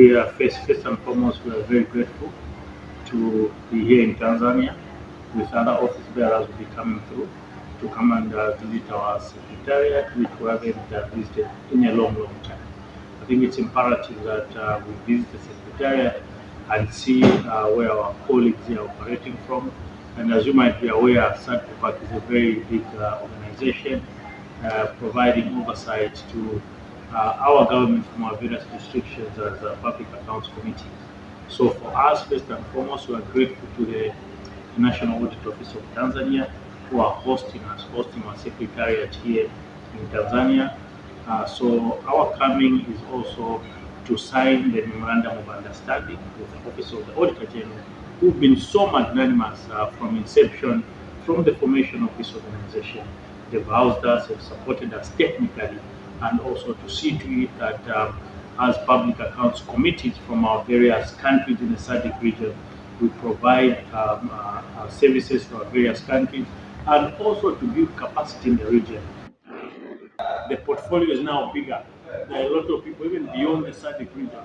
we are first and foremost, we are very grateful to be here in Tanzania with other office bearers will be coming through to come and visit our secretariat, which we haven't visited in a long time. I think it's imperative that we visit the secretariat and see where our colleagues are operating from. And as you might be aware, SADCOPAC is a very big organization providing oversight to our government from our various jurisdictions as a public accounts committee. So for us, first and foremost, we are grateful to the National Audit Office of Tanzania who are hosting our secretariat here in Tanzania. So our coming is also to sign the memorandum of understanding with the Office of the Auditor General, who've been so magnanimous from inception, from the formation of this organization. They've housed us, have supported us technically, and also to see to it that as public accounts committees from our various countries in the SADC region, we provide services to our various countries and also to build capacity in the region. The portfolio is now bigger. There are a lot of people, even beyond the SADC region,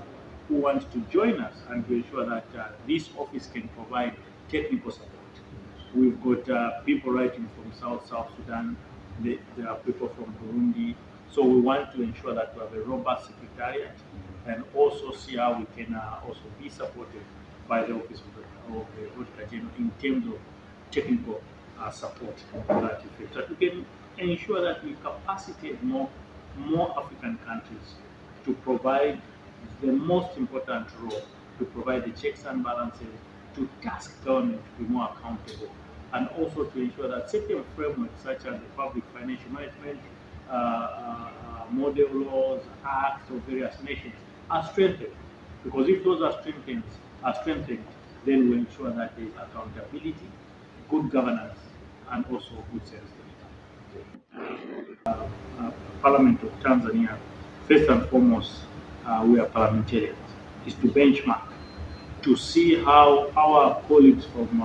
who want to join us and to ensure that this office can provide technical support. We've got people writing from South Sudan, there are people from Burundi. So we want to ensure that we have a robust secretariat and also see how we can also be supported by the Office of the Auditor General in terms of technical support to that effect. That we can ensure that we capacitate more African countries to provide the most important role, to provide the checks and balances, to task government to be more accountable, and also to ensure that certain frameworks such as the public financial management, model laws, acts of various nations are strengthened. Because if those are strengthened, then we ensure that there is accountability, good governance, and also good service delivery. Parliament of Tanzania, first and foremost, we are parliamentarians, is to benchmark, to see how our colleagues from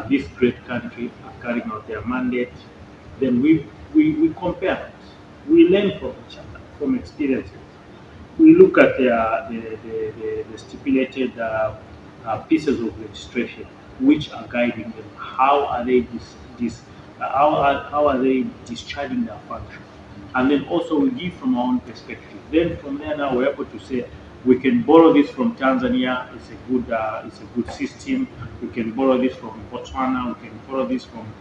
this great country are carrying out their mandate. Then we compare it. We learn from each other, from experiences. We look at the stipulated pieces of legislation which are guiding them. How are they how are they discharging their function? And then also we give from our own perspective. Then from there now we're able to say we can borrow this from Tanzania. It's a good system. We can borrow this from Botswana. We can borrow this from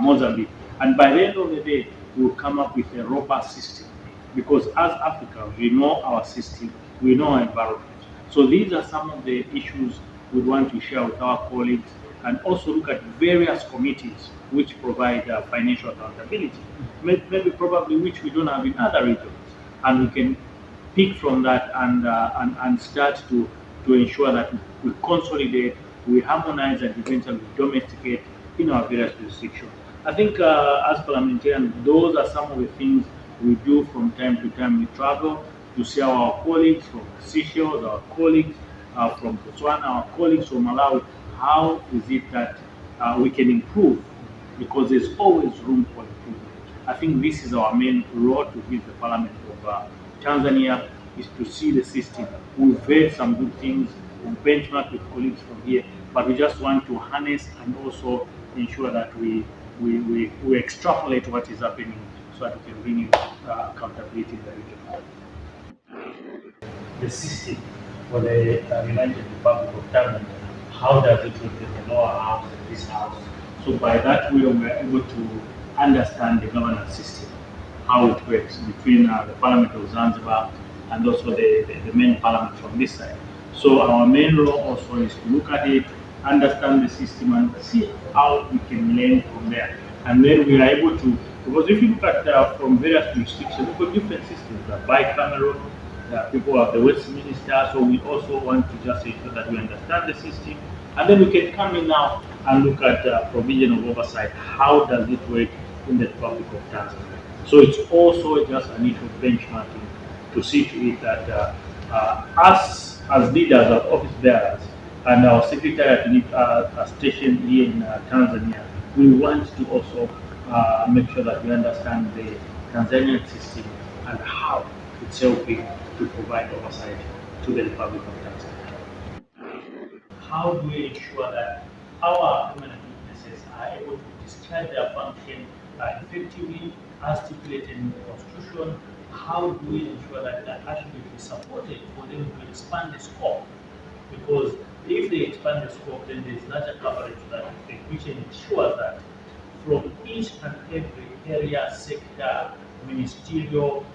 Mozambique. And by the end of the day, we'll come up with a robust system. Because as Africa, we know our system, we know our environment. So these are some of the issues we want to share with our colleagues, and also look at various committees which provide financial accountability, maybe probably which we don't have in other regions, and we can pick from that and start to ensure that we consolidate, we harmonize, and eventually domesticate in our various jurisdictions. I think as parliamentarians, those are some of the things we do from time to time. We travel to see our colleagues from Seychelles, our colleagues from Botswana, our colleagues from Malawi. How is it that we can improve? Because there's always room for improvement. I think this is our main role to visit the Parliament of Tanzania, is to see the system. We've heard some good things, we benchmark with colleagues from here, but we just want to harness and also ensure that we extrapolate what is happening so that we can bring in accountability in the region. The system for the United Republic of Tanzania, how does it work in the lower house and this house? So by that way, we are able to understand the governance system, how it works between the Parliament of Zanzibar and also the main parliament from this side. So our main role also is to look at it, understand the system, and see how we can learn from there. And then we are able to, because if you look at from various jurisdictions, we've got different systems, like bicameral, people have the Westminster, so we also want to just ensure that we understand the system, and then we can come in now and look at provision of oversight. How does it work in the Republic of Tanzania? So it's also just an issue of benchmarking to see to it that us as leaders of office bearers and our secretariat station here in Tanzania, we want to also make sure that we understand the Tanzanian system and how it's helping to provide oversight to the Republic of Tanzania. How do we ensure that our permanent witnesses are able to discharge their function effectively as stipulated in the Constitution? How do we ensure that they're actually supported for them to expand the scope? Because if they expand the scope, then there's larger coverage to that effect, which ensures that from each and every area, sector, ministerial,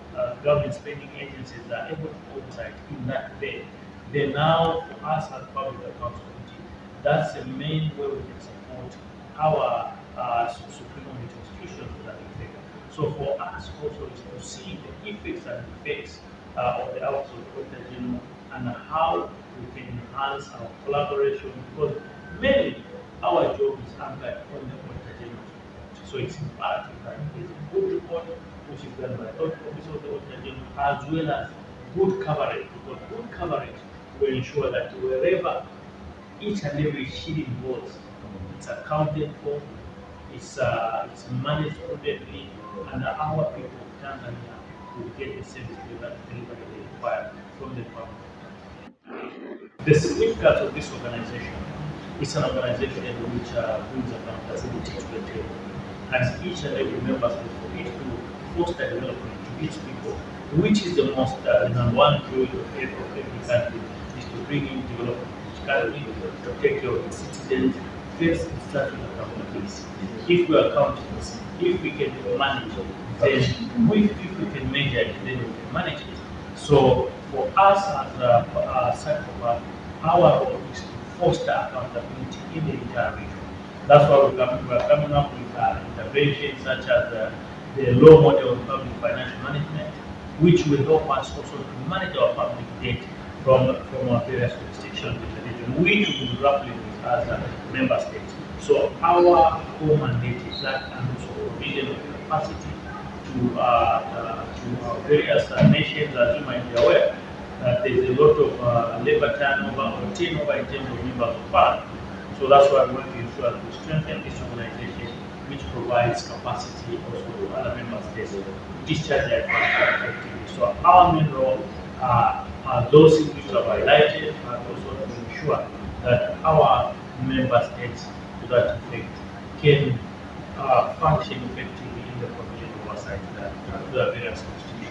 government spending agencies that are able to oversight in that way. Then now, for us as public accounts committee, that's the main way we can support our Supreme Court institutions to that effect. So for us also is to see the effects and effects of the Office of the Auditor General and how we can enhance our collaboration, because mainly our job is under on the Auditor General. So it's imperative that there is a good report which is done by the Office of the Auditor General, as well as good coverage, because good coverage will ensure that wherever each and every shilling goes, it's accounted for, it's managed prudently, and our people of Tanzania will get the service delivery they require from the government. The significance of this organization is an organization which brings accountability to the table, as each and every member state for it to foster development to its people, which is the most number one priority of every country, is to bring in development to each country, to take care of its citizens. First, it starts with accountability. If we are accountable, if we can manage it, then if we can measure it, then we can manage it. So for us as SADCOPAC, our role is to foster accountability in the entire region. That's why we are coming up with interventions such as the law model of public financial management, which will help us also to manage our public debt from our various jurisdictions in the region, which we will grappling with as member states. So our core mandate is that, and also provision of capacity to our various nations, as you might be aware, that there is a lot of labor turnover or turnover in terms of members of parliament. So that's why we want to ensure that we strengthen this organization, which provides capacity also to other member states to discharge their function effectively. So our main role are those things which are highlighted, and also to ensure that our member states, to that effect, can function effectively in the provision of oversight to the various institutions.